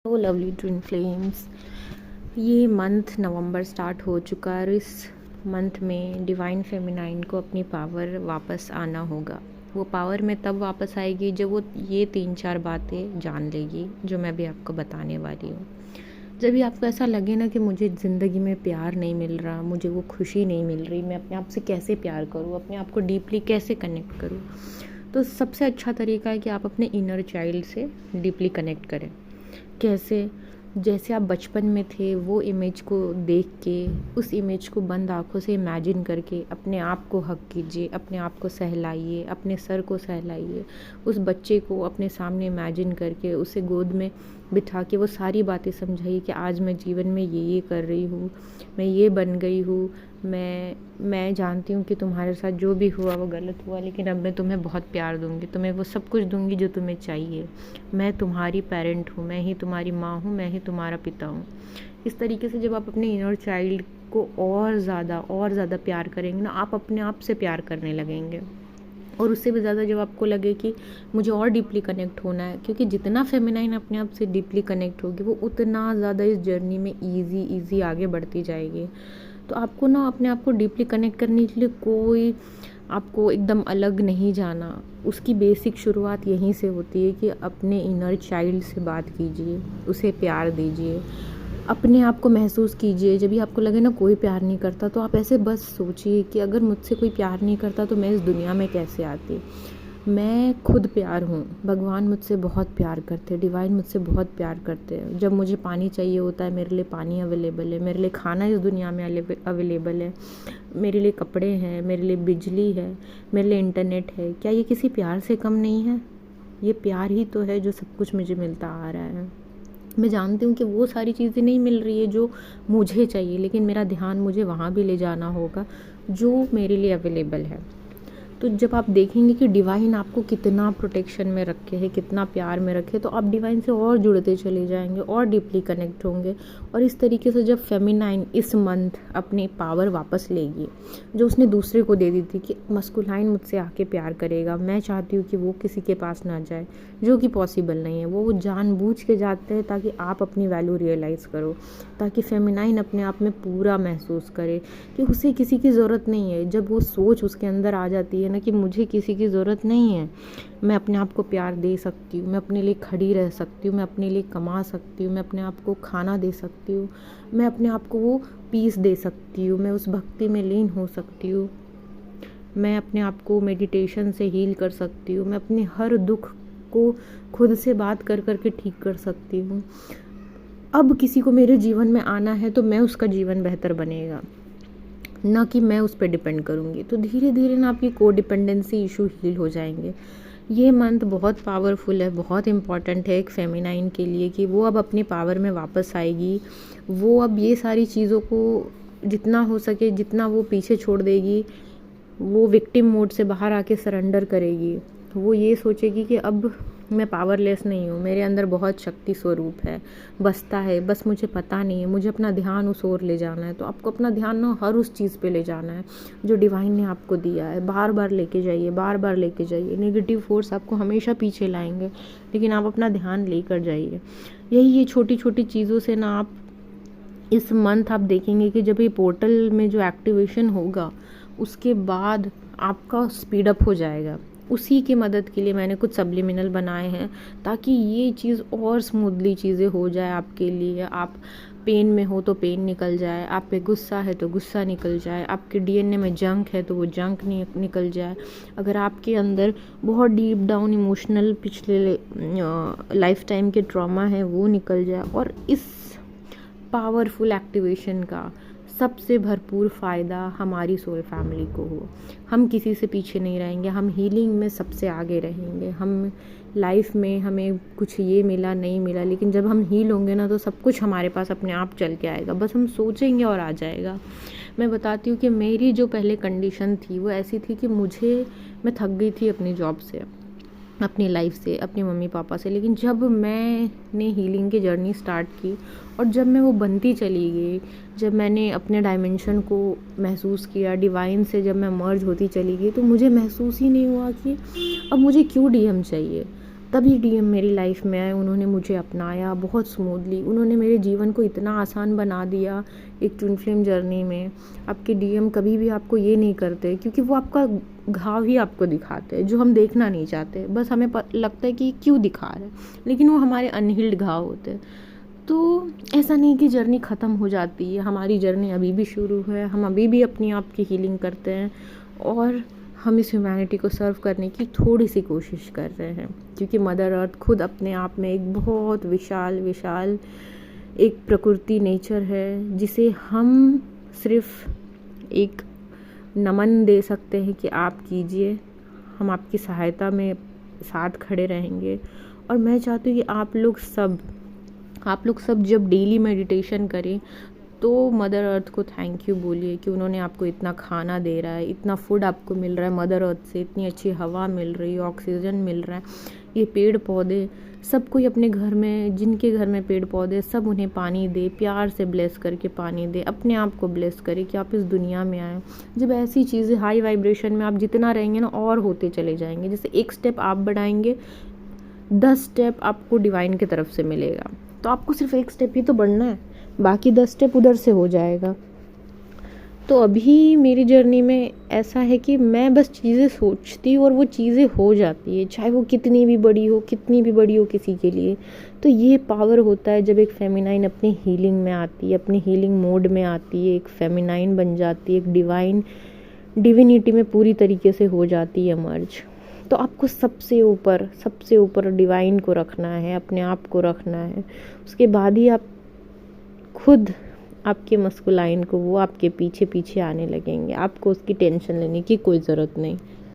Oh lovely twin flames, ये month नवंबर start हो चुका है और इस मंथ में डिवाइन फेमिनाइन को अपनी पावर वापस आना होगा। वो पावर में तब वापस आएगी जब वो ये 3-4 बातें जान लेगी जो मैं भी आपको बताने वाली हूँ। जब भी आपको ऐसा लगे ना कि मुझे ज़िंदगी में प्यार नहीं मिल रहा, मुझे वो खुशी नहीं मिल रही, मैं अपने आप से कैसे प्यार करूँ, अपने आप को डीपली कैसे कनेक्ट करूँ, तो सबसे अच्छा तरीका है कि आप अपने इनर चाइल्ड से डीपली कनेक्ट करें। कैसे? जैसे आप बचपन में थे वो इमेज को देख के, उस इमेज को बंद आँखों से इमेजिन करके अपने आप को हग कीजिए, अपने आप को सहलाइए, अपने सर को सहलाइए। उस बच्चे को अपने सामने इमेजिन करके उसे गोद में बिठा के वो सारी बातें समझाइए कि आज मैं जीवन में ये कर रही हूँ, मैं ये बन गई हूँ, मैं जानती हूँ कि तुम्हारे साथ जो भी हुआ वो गलत हुआ, लेकिन अब मैं तुम्हें बहुत प्यार दूँगी, तुम्हें वो सब कुछ दूँगी जो तुम्हें चाहिए। मैं तुम्हारी पेरेंट हूँ, मैं ही तुम्हारी माँ हूँ, मैं ही तुम्हारा पिता हूँ। इस तरीके से जब आप अपने इनर चाइल्ड को और ज़्यादा प्यार करेंगे ना, आप अपने आप से प्यार करने लगेंगे। और उससे भी ज़्यादा जब आपको लगे कि मुझे और डीपली कनेक्ट होना है, क्योंकि जितना फेमिनाइन अपने आप से डीपली कनेक्ट होगी वो उतना ज़्यादा इस जर्नी में ईज़ी आगे बढ़ती जाएगी। तो आपको ना अपने आप को डीपली कनेक्ट करने के लिए कोई आपको एकदम अलग नहीं जाना। उसकी बेसिक शुरुआत यहीं से होती है कि अपने इनर चाइल्ड से बात कीजिए, उसे प्यार दीजिए, अपने आप को महसूस कीजिए। जब भी आपको लगे ना कोई प्यार नहीं करता, तो आप ऐसे बस सोचिए कि अगर मुझसे कोई प्यार नहीं करता तो मैं इस दुनिया में कैसे आती। मैं खुद प्यार हूँ, भगवान मुझसे बहुत प्यार करते हैं, डिवाइन मुझसे बहुत प्यार करते हैं। जब मुझे पानी चाहिए होता है मेरे लिए पानी अवेलेबल है, मेरे लिए खाना इस दुनिया में अवेलेबल है, मेरे लिए कपड़े हैं, मेरे लिए बिजली है, मेरे लिए इंटरनेट है। क्या ये किसी प्यार से कम नहीं है? ये प्यार ही तो है जो सब कुछ मुझे मिलता आ रहा है। मैं जानती हूँ कि वो सारी चीज़ें नहीं मिल रही है जो मुझे चाहिए, लेकिन मेरा ध्यान मुझे वहाँ भी ले जाना होगा जो मेरे लिए अवेलेबल है। तो जब आप देखेंगे कि डिवाइन आपको कितना प्रोटेक्शन में रखे है, कितना प्यार में रखे, तो आप डिवाइन से और जुड़ते चले जाएंगे और डीपली कनेक्ट होंगे। और इस तरीके से जब फेमिनाइन इस मंथ अपनी पावर वापस लेगी जो उसने दूसरे को दे दी थी कि मस्कुलाइन मुझसे आके प्यार करेगा, मैं चाहती हूँ कि वो किसी के पास ना जाए, जो कि पॉसिबल नहीं है। वो जानबूझ के जाते हैं ताकि आप अपनी वैल्यू रियलाइज़ करो, ताकि फेमिनाइन अपने आप में पूरा महसूस करे कि उसे किसी की ज़रूरत नहीं है। जब वो सोच उसके अंदर आ जाती है ना कि मुझे किसी की ज़रूरत नहीं है, मैं अपने आप को प्यार दे सकती हूँ, मैं अपने लिए खड़ी रह सकती हूँ, मैं अपने लिए कमा सकती हूँ, मैं अपने आप को खाना दे सकती हूँ, मैं अपने आप को वो पीस दे सकती हूँ, मैं उस भक्ति में लीन हो सकती हूँ, मैं अपने आप को मेडिटेशन से हील कर सकती हूँ, मैं अपने हर दुख को खुद से बात कर कर के ठीक कर सकती हूँ। अब किसी को मेरे जीवन में आना है तो मैं उसका जीवन बेहतर बनेगा, ना कि मैं उस पर डिपेंड करूँगी। तो धीरे धीरे ना आपकी कोडिपेंडेंसी इशू हील हो जाएंगे। ये मंथ बहुत पावरफुल है, बहुत इम्पॉर्टेंट है एक फेमिनाइन के लिए कि वो अब अपनी पावर में वापस आएगी। वो अब ये सारी चीज़ों को जितना हो सके, जितना वो पीछे छोड़ देगी, वो विक्टिम मोड से बाहर आके सरेंडर करेगी। वो ये सोचेगी कि अब मैं पावरलेस नहीं हूँ, मेरे अंदर बहुत शक्ति स्वरूप है, बसता है, बस मुझे पता नहीं है, मुझे अपना ध्यान उस ओर ले जाना है। तो आपको अपना ध्यान ना हर उस चीज़ पे ले जाना है जो डिवाइन ने आपको दिया है। बार बार लेके जाइए, बार बार लेके जाइए। नेगेटिव फोर्स आपको हमेशा पीछे लाएंगे, लेकिन आप अपना ध्यान लेकर जाइए। यही ये छोटी छोटी चीज़ों से ना आप इस मंथ आप देखेंगे कि जब ये पोर्टल में जो एक्टिवेशन होगा उसके बाद आपका स्पीड अप हो जाएगा। उसी की मदद के लिए मैंने कुछ सब्लिमिनल बनाए हैं ताकि ये चीज़ और स्मूथली चीज़ें हो जाए आपके लिए। आप पेन में हो तो पेन निकल जाए, आप पे गुस्सा है तो गुस्सा निकल जाए, आपके डीएनए में जंक है तो वो जंक निकल जाए। अगर आपके अंदर बहुत डीप डाउन इमोशनल पिछले लाइफ टाइम के ट्रॉमा है वो निकल जाए। और इस पावरफुल एक्टिवेशन का सबसे भरपूर फ़ायदा हमारी सोल फैमिली को हो। हम किसी से पीछे नहीं रहेंगे, हम हीलिंग में सबसे आगे रहेंगे। हम लाइफ में हमें कुछ ये मिला नहीं मिला, लेकिन जब हम हील होंगे ना तो सब कुछ हमारे पास अपने आप चल के आएगा, बस हम सोचेंगे और आ जाएगा। मैं बताती हूँ कि मेरी जो पहले कंडीशन थी वो ऐसी थी कि मैं थक गई थी अपनी जॉब से, अपनी लाइफ से, अपने मम्मी पापा से। लेकिन जब मैंने हीलिंग की जर्नी स्टार्ट की और जब मैं वो बनती चली गई, जब मैंने अपने डायमेंशन को महसूस किया, डिवाइन से जब मैं मर्ज होती चली गई, तो मुझे महसूस ही नहीं हुआ कि अब मुझे क्यों डीएम चाहिए, तभी डीएम मेरी लाइफ में आए, उन्होंने मुझे अपनाया बहुत स्मूथली, उन्होंने मेरे जीवन को इतना आसान बना दिया एक ट्विन फ्लेम जर्नी में। आपके डीएम कभी भी आपको ये नहीं करते, क्योंकि वो आपका घाव ही आपको दिखाते हैं जो हम देखना नहीं चाहते। बस हमें लगता है कि क्यों दिखा रहे हैं, लेकिन वो हमारे अनहील्ड घाव होते हैं। तो ऐसा नहीं कि जर्नी ख़त्म हो जाती है, हमारी जर्नी अभी भी शुरू है, हम अभी भी अपनी आप की हीलिंग करते हैं और हम इस ह्यूमैनिटी को सर्व करने की थोड़ी सी कोशिश कर रहे हैं। क्योंकि मदर अर्थ खुद अपने आप में एक बहुत विशाल विशाल एक प्रकृति नेचर है, जिसे हम सिर्फ एक नमन दे सकते हैं कि आप कीजिए, हम आपकी सहायता में साथ खड़े रहेंगे। और मैं चाहती हूँ कि आप लोग सब जब डेली मेडिटेशन करें तो मदर अर्थ को थैंक यू बोलिए कि उन्होंने आपको इतना खाना दे रहा है, इतना फूड आपको मिल रहा है मदर अर्थ से, इतनी अच्छी हवा मिल रही है, ऑक्सीजन मिल रहा है, ये पेड़ पौधे, सब कोई अपने घर में, जिनके घर में पेड़ पौधे, सब उन्हें पानी दे, प्यार से ब्लेस करके पानी दे, अपने आप को ब्लेस करे कि आप इस दुनिया में आए। जब ऐसी चीज़ें हाई वाइब्रेशन में आप जितना रहेंगे ना, और होते चले जाएंगे। जैसे एक स्टेप आप बढ़ाएंगे, 10 स्टेप आपको डिवाइन की तरफ से मिलेगा। तो आपको सिर्फ एक स्टेप ही तो बढ़ना है, बाकी 10 स्टेप उधर से हो जाएगा। तो अभी मेरी जर्नी में ऐसा है कि मैं बस चीज़ें सोचती हूँ और वो चीज़ें हो जाती है, चाहे वो कितनी भी बड़ी हो किसी के लिए। तो ये पावर होता है जब एक फेमिनाइन अपनी हीलिंग में आती है, अपनी हीलिंग मोड में आती है, एक फेमिनाइन बन जाती है, एक डिविनिटी में पूरी तरीके से हो जाती है मर्ज। तो आपको सबसे ऊपर डिवाइन को रखना है, अपने आप को रखना है। उसके बाद ही आप खुद आपके मस्कुलाइन को, वो आपके पीछे पीछे आने लगेंगे। आपको उसकी टेंशन लेने की कोई ज़रूरत नहीं।